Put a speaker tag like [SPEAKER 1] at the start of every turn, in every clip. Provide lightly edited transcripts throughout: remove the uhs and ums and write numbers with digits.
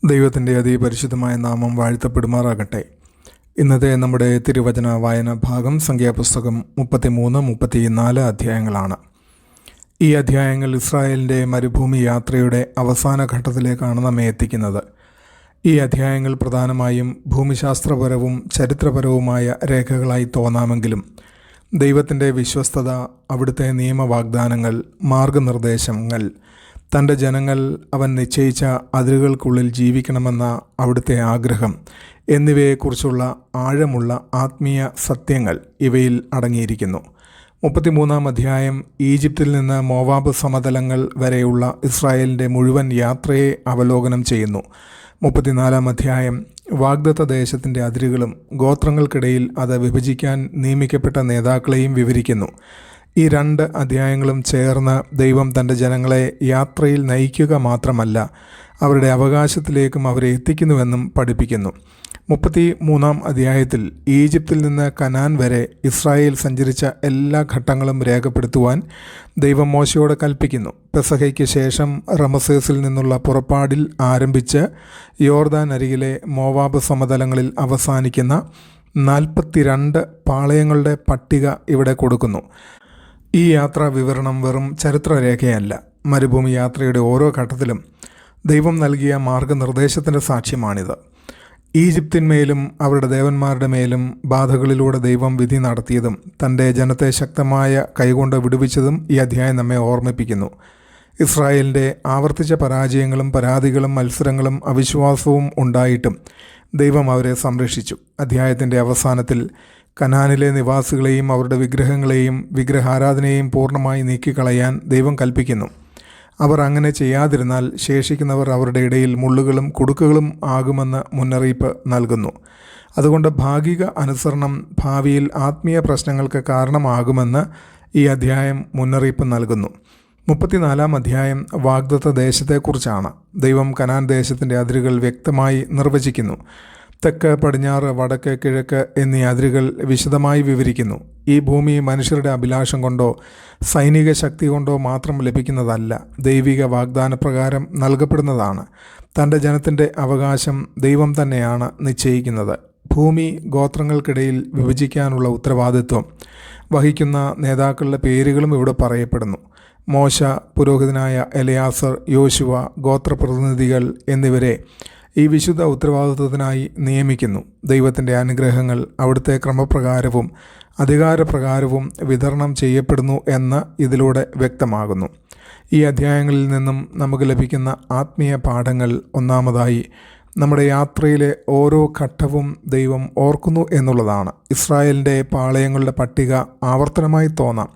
[SPEAKER 1] ദൈവത്തിൻ്റെ അതിപരിശുദ്ധമായ നാമം വാഴ്ത്തപ്പെടുമാറാകട്ടെ. ഇന്നത്തെ നമ്മുടെ തിരുവചന വായന ഭാഗം സംഖ്യാപുസ്തകം 33-34 അധ്യായങ്ങളാണ്. ഈ അധ്യായങ്ങൾ ഇസ്രായേലിൻ്റെ മരുഭൂമി യാത്രയുടെ അവസാന ഘട്ടത്തിലേക്കാണ് നമ്മെ എത്തിക്കുന്നത്. ഈ അധ്യായങ്ങൾ പ്രധാനമായും ഭൂമിശാസ്ത്രപരവും ചരിത്രപരവുമായ രേഖകളായി തോന്നാമെങ്കിലും ദൈവത്തിൻ്റെ വിശ്വസ്തത, അവിടുത്തെ നിയമവാഗ്ദാനങ്ങൾ, മാർഗനിർദ്ദേശങ്ങൾ, തൻ്റെ ജനങ്ങൾ അവൻ നിശ്ചയിച്ച അതിരുകൾക്കുള്ളിൽ ജീവിക്കണമെന്ന അവിടുത്തെ ആഗ്രഹം എന്നിവയെക്കുറിച്ചുള്ള ആഴമുള്ള ആത്മീയ സത്യങ്ങൾ ഇവയിൽ അടങ്ങിയിരിക്കുന്നു. 33-ാം അധ്യായം ഈജിപ്തിൽ നിന്ന് മോവാബ് സമതലങ്ങൾ വരെയുള്ള ഇസ്രായേലിൻ്റെ മുഴുവൻ യാത്രയെ അവലോകനം ചെയ്യുന്നു. 34-ാം അധ്യായം വാഗ്ദത്ത ദേശത്തിൻ്റെ അതിരുകളും ഗോത്രങ്ങൾക്കിടയിൽ അത് വിഭജിക്കാൻ നിയമിക്കപ്പെട്ട നേതാക്കളെയും വിവരിക്കുന്നു. ഈ രണ്ട് അധ്യായങ്ങളും ചേർന്ന് ദൈവം തൻ്റെ ജനങ്ങളെ യാത്രയിൽ നയിക്കുക മാത്രമല്ല, അവരുടെ അവകാശത്തിലേക്കും അവരെ എത്തിക്കുന്നുവെന്നും പഠിപ്പിക്കുന്നു. 33-ാം അധ്യായത്തിൽ ഈജിപ്തിൽ നിന്ന് കനാൻ വരെ ഇസ്രായേൽ സഞ്ചരിച്ച എല്ലാ ഘട്ടങ്ങളും രേഖപ്പെടുത്തുവാൻ ദൈവം മോശയോട് കൽപ്പിക്കുന്നു. പെസഹയ്ക്ക് ശേഷം റമസേസിൽ നിന്നുള്ള പുറപ്പാടിൽ ആരംഭിച്ച് യോർദാൻ അരികിലെ മോവാബ് സമതലങ്ങളിൽ അവസാനിക്കുന്ന 42 പാളയങ്ങളുടെ പട്ടിക ഇവിടെ കൊടുക്കുന്നു. ഈ യാത്രാ വിവരണം വെറും ചരിത്രരേഖയല്ല, മരുഭൂമി യാത്രയുടെ ഓരോ ഘട്ടത്തിലും ദൈവം നൽകിയ മാർഗനിർദ്ദേശത്തിൻ്റെ സാക്ഷ്യമാണിത്. ഈജിപ്തിന്മേലും അവരുടെ ദേവന്മാരുടെ മേലും ബാധകളിലൂടെ ദൈവം വിധി നടത്തിയതും തൻ്റെ ജനത്തെ ശക്തമായ കൈകൊണ്ട് വിടുവിച്ചതും ഈ അധ്യായം നമ്മെ ഓർമ്മിപ്പിക്കുന്നു. ഇസ്രായേലിൻ്റെ ആവർത്തിച്ച പരാജയങ്ങളും പരാതികളും മത്സരങ്ങളും അവിശ്വാസവും ഉണ്ടായിട്ടും ദൈവം അവരെ സംരക്ഷിച്ചു. അധ്യായത്തിൻ്റെ അവസാനത്തിൽ കനാനിലെ നിവാസികളെയും അവരുടെ വിഗ്രഹങ്ങളെയും വിഗ്രഹാരാധനയെയും പൂർണ്ണമായി നീക്കിക്കളയാൻ ദൈവം കൽപ്പിക്കുന്നു. അവർ അങ്ങനെ ചെയ്യാതിരുന്നാൽ ശേഷിക്കുന്നവർ അവരുടെ ഇടയിൽ മുള്ളുകളും കുടുക്കുകളും ആകുമെന്ന് മുന്നറിയിപ്പ് നൽകുന്നു. അതുകൊണ്ട് ഭാഗിക അനുസരണം ഭാവിയിൽ ആത്മീയ പ്രശ്നങ്ങൾക്ക് കാരണമാകുമെന്ന് ഈ അധ്യായം മുന്നറിയിപ്പ് നൽകുന്നു. 34-ാം അധ്യായം വാഗ്ദത്ത ദേശത്തെക്കുറിച്ചാണ്. ദൈവം കനാൻ ദേശത്തിൻ്റെ അതിരുകൾ വ്യക്തമായി നിർവചിക്കുന്നു. തെക്ക്, പടിഞ്ഞാറ്, വടക്ക്, കിഴക്ക് എന്നീ അതിരുകൾ വിശദമായി വിവരിക്കുന്നു. ഈ ഭൂമി മനുഷ്യരുടെ അഭിലാഷം കൊണ്ടോ സൈനിക ശക്തി കൊണ്ടോ മാത്രം ലഭിക്കുന്നതല്ല, ദൈവിക വാഗ്ദാനപ്രകാരം നൽകപ്പെടുന്നതാണ്. തൻ്റെ ജനത്തിൻ്റെ അവകാശം ദൈവം തന്നെയാണ് നിശ്ചയിക്കുന്നത്. ഭൂമി ഗോത്രങ്ങൾക്കിടയിൽ വിഭജിക്കാനുള്ള ഉത്തരവാദിത്വം വഹിക്കുന്ന നേതാക്കളുടെ പേരുകളും ഇവിടെ പറയപ്പെടുന്നു. മോശ, പുരോഹിതനായ എലയാസർ, യോശുവ, ഗോത്രപ്രതിനിധികൾ എന്നിവരെ ഈ വിശുദ്ധ ഉത്തരവാദിത്വത്തിനായി നിയമിക്കുന്നു. ദൈവത്തിൻ്റെ അനുഗ്രഹങ്ങൾ അവിടുത്തെ ക്രമപ്രകാരവും അധികാരപ്രകാരവും വിതരണം ചെയ്യപ്പെടുന്നു എന്ന് ഇതിലൂടെ വ്യക്തമാകുന്നു. ഈ അധ്യായങ്ങളിൽ നിന്നും നമുക്ക് ലഭിക്കുന്ന ആത്മീയ പാഠങ്ങൾ: ഒന്നാമതായി, നമ്മുടെ യാത്രയിലെ ഓരോ ഘട്ടവും ദൈവം ഓർക്കുന്നു എന്നുള്ളതാണ്. ഇസ്രായേലിൻ്റെ പാളയങ്ങളുടെ പട്ടിക ആവർത്തനമായി തോന്നാം,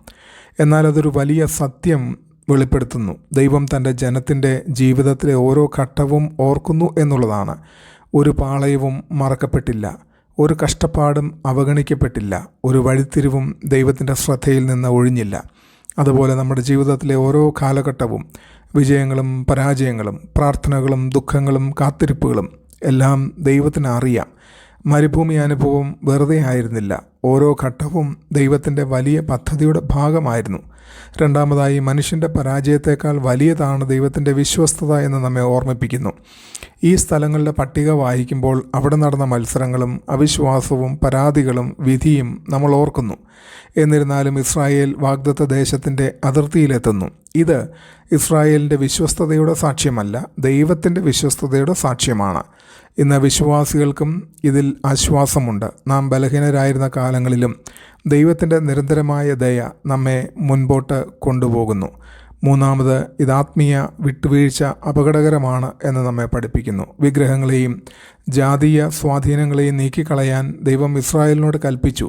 [SPEAKER 1] എന്നാൽ അതൊരു വലിയ സത്യം വെളിപ്പെടുത്തുന്നു. ദൈവം തൻ്റെ ജനത്തിൻ്റെ ജീവിതത്തിലെ ഓരോ ഘട്ടവും ഓർക്കുന്നു എന്നുള്ളതാണ്. ഒരു പാളയവും മറക്കപ്പെട്ടില്ല, ഒരു കഷ്ടപ്പാടും അവഗണിക്കപ്പെട്ടില്ല, ഒരു വഴിത്തിരിവും ദൈവത്തിൻ്റെ ശ്രദ്ധയിൽ നിന്ന് ഒഴിഞ്ഞില്ല. അതുപോലെ നമ്മുടെ ജീവിതത്തിലെ ഓരോ കാലഘട്ടവും വിജയങ്ങളും പരാജയങ്ങളും പ്രാർത്ഥനകളും ദുഃഖങ്ങളും കാത്തിരിപ്പുകളും എല്ലാം ദൈവത്തിന് അറിയാം. മരുഭൂമി അനുഭവം വെറുതെ ആയിരുന്നില്ല, ഓരോ ഘട്ടവും ദൈവത്തിൻ്റെ വലിയ പദ്ധതിയുടെ ഭാഗമായിരുന്നു. രണ്ടാമതായി, മനുഷ്യൻ്റെ പരാജയത്തേക്കാൾ വലിയതാണ് ദൈവത്തിൻ്റെ വിശ്വസ്തത എന്ന് നമ്മെ ഓർമ്മിപ്പിക്കുന്നു. ഈ സ്ഥലങ്ങളുടെ പട്ടിക വായിക്കുമ്പോൾ അവിടെ നടന്ന മത്സരങ്ങളും അവിശ്വാസവും പരാതികളും വിധിയും നമ്മൾ ഓർക്കുന്നു. എന്നിരുന്നാലും ഇസ്രായേൽ വാഗ്ദത്ത ദേശത്തിൻ്റെ അതിർത്തിയിലെത്തുന്നു. ഇത് ഇസ്രായേലിൻ്റെ വിശ്വസ്തതയുടെ സാക്ഷ്യമല്ല, ദൈവത്തിൻ്റെ വിശ്വസ്തതയുടെ സാക്ഷ്യമാണ്. ഇന്ന് വിശ്വാസികൾക്കും ഇതിൽ ആശ്വാസമുണ്ട്. നാം ബലഹീനരായിരുന്ന കാലങ്ങളിലും ദൈവത്തിൻ്റെ നിരന്തരമായ ദയ നമ്മെ മുൻപോട്ട് കൊണ്ടുപോകുന്നു. മൂന്നാമത്, ഇത് ആത്മീയ വിട്ടുവീഴ്ച അപകടകരമാണ് എന്ന് നമ്മെ പഠിപ്പിക്കുന്നു. വിഗ്രഹങ്ങളെയും ജാതീയ സ്വാധീനങ്ങളെയും നീക്കിക്കളയാൻ ദൈവം ഇസ്രായേലിനോട് കൽപ്പിച്ചു.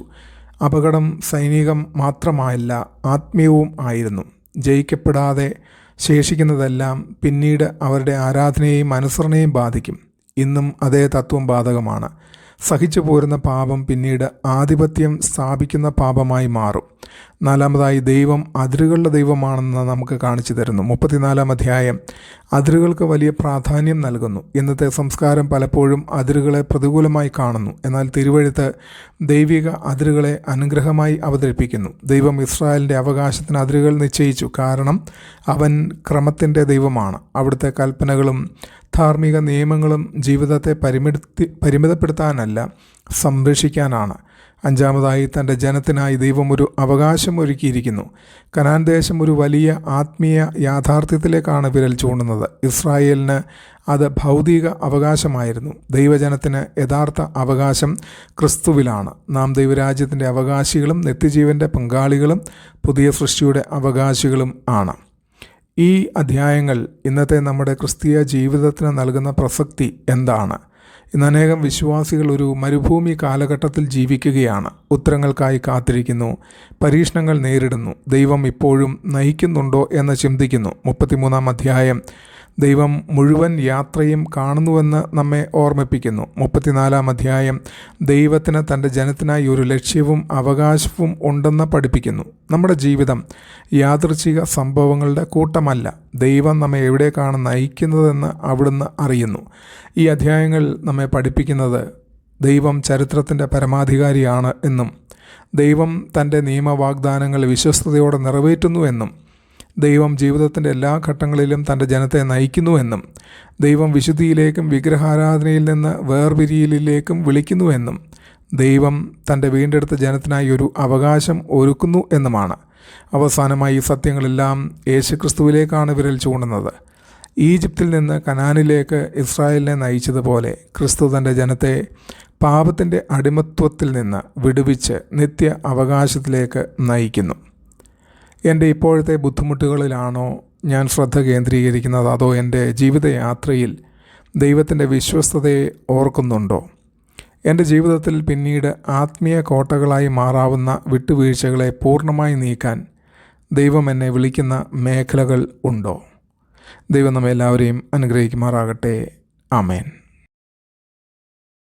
[SPEAKER 1] അപകടം സൈനികം മാത്രമായല്ല, ആത്മീയവും ആയിരുന്നു. ജയിക്കപ്പെടാതെ ശേഷിക്കുന്നതെല്ലാം പിന്നീട് അവരുടെ ആരാധനയെയും അനുസരണയെയും ബാധിക്കും. ഇന്നും അതേ തത്വം ബാധകമാണ്. സഹിച്ചു പോരുന്ന പാപം പിന്നീട് ആധിപത്യം സ്ഥാപിക്കുന്ന പാപമായി മാറും. നാലാമതായി ദൈവം അതിരുകളുടെ ദൈവമാണെന്ന് നമുക്ക് കാണിച്ചു തരുന്നു. 34 അധ്യായം അതിരുകൾക്ക് വലിയ പ്രാധാന്യം നൽകുന്നു. ഇന്നത്തെ സംസ്കാരം പലപ്പോഴും അതിരുകളെ പ്രതികൂലമായി കാണുന്നു. എന്നാൽ തിരുവെഴുത്ത് ദൈവിക അതിരുകളെ അനുഗ്രഹമായി അവതരിപ്പിക്കുന്നു. ദൈവം ഇസ്രായേലിൻ്റെ അവകാശത്തിന് അതിരുകൾ നിശ്ചയിച്ചു. കാരണം അവൻ ക്രമത്തിൻ്റെ ദൈവമാണ്. അവിടുത്തെ കൽപ്പനകളും ധാർമ്മിക നിയമങ്ങളും ജീവിതത്തെ പരിമിതപ്പെടുത്താനല്ല, സംരക്ഷിക്കാനാണ്. അഞ്ചാമതായി തൻ്റെ ജനത്തിനായി ദൈവം ഒരു അവകാശം ഒരുക്കിയിരിക്കുന്നു. കനാൻ ദേശം ഒരു വലിയ ആത്മീയ യാഥാർത്ഥ്യത്തിലേക്കാണ് വിരൽ ചൂണ്ടുന്നത്. ഇസ്രായേലിന് അത് ഭൗതിക അവകാശമായിരുന്നു. ദൈവജനത്തിന് യഥാർത്ഥ അവകാശം ക്രിസ്തുവിലാണ്. നാം ദൈവരാജ്യത്തിൻ്റെ അവകാശികളും നിത്യജീവൻ്റെ പങ്കാളികളും പുതിയ സൃഷ്ടിയുടെ അവകാശികളും ആണ്. ഈ അധ്യായങ്ങൾ ഇന്നത്തെ നമ്മുടെ ക്രിസ്തീയ ജീവിതത്തിന് നൽകുന്ന പ്രസക്തി എന്താണ്? ഇന്ന് അനേകം വിശ്വാസികൾ ഒരു മരുഭൂമി കാലഘട്ടത്തിൽ ജീവിക്കുകയാണ്. ഉത്തരങ്ങൾക്കായി കാത്തിരിക്കുന്നു, പരീക്ഷണങ്ങൾ നേരിടുന്നു. ദൈവം ഇപ്പോഴും നയിക്കുന്നുണ്ടോ എന്ന് ചിന്തിക്കുന്നു. 33 അധ്യായം ദൈവം മുഴുവൻ യാത്രയും കാണുന്നുവെന്ന് നമ്മെ ഓർമ്മിപ്പിക്കുന്നു. 34 അധ്യായം ദൈവത്തിന് തൻ്റെ ജനത്തിനായി ഒരു ലക്ഷ്യവും അവകാശവും ഉണ്ടെന്ന് പഠിപ്പിക്കുന്നു. നമ്മുടെ ജീവിതം യാദൃച്ഛിക സംഭവങ്ങളുടെ കൂട്ടമല്ല. ദൈവം നമ്മെ എവിടേക്കാണ് നയിക്കുന്നതെന്ന് അവിടുന്ന് അറിയുന്നു. ഈ അധ്യായങ്ങൾ നമ്മെ പഠിപ്പിക്കുന്നത് ദൈവം ചരിത്രത്തിൻ്റെ പരമാധികാരിയാണ് എന്നും ദൈവം തൻ്റെ നിയമവാഗ്ദാനങ്ങൾ വിശ്വസ്തയോടെ നിറവേറ്റുന്നു എന്നും ദൈവം ജീവിതത്തിൻ്റെ എല്ലാ ഘട്ടങ്ങളിലും തൻ്റെ ജനത്തെ നയിക്കുന്നുവെന്നും ദൈവം വിശുദ്ധിയിലേക്കും വിഗ്രഹാരാധനയിൽ നിന്ന് വേർപിരിയലിലേക്കും വിളിക്കുന്നുവെന്നും ദൈവം തൻ്റെ വീണ്ടെടുത്ത ജനത്തിനായി ഒരു അവകാശം ഒരുക്കുന്നു എന്നുമാണ്. അവസാനമായി ഈ സത്യങ്ങളെല്ലാം യേശുക്രിസ്തുവിലേക്കാണ് വിരൽ ചൂണ്ടുന്നത്. ഈജിപ്തിൽ നിന്ന് കനാനിലേക്ക് ഇസ്രായേലിനെ നയിച്ചതുപോലെ ക്രിസ്തു തൻ്റെ ജനത്തെ പാപത്തിൻ്റെ അടിമത്വത്തിൽ നിന്ന് വിടുവിച്ച് നിത്യ അവകാശത്തിലേക്ക് നയിക്കുന്നു. എൻ്റെ ഇപ്പോഴത്തെ ബുദ്ധിമുട്ടുകളിലാണോ ഞാൻ ശ്രദ്ധ കേന്ദ്രീകരിക്കുന്നത്, അതോ എൻ്റെ ജീവിതയാത്രയിൽ ദൈവത്തിൻ്റെ വിശ്വസ്തതയെ ഓർക്കുന്നുണ്ടോ? എൻ്റെ ജീവിതത്തിൽ പിന്നീട് ആത്മീയ കോട്ടകളായി മാറാവുന്ന വിട്ടുവീഴ്ചകളെ പൂർണ്ണമായി നീക്കാൻ ദൈവം എന്നെ വിളിക്കുന്ന മേഖലകൾ ഉണ്ടോ? ദൈവം നമ്മെ എല്ലാവരെയും അനുഗ്രഹിക്കുമാറാകട്ടെ. ആമേൻ.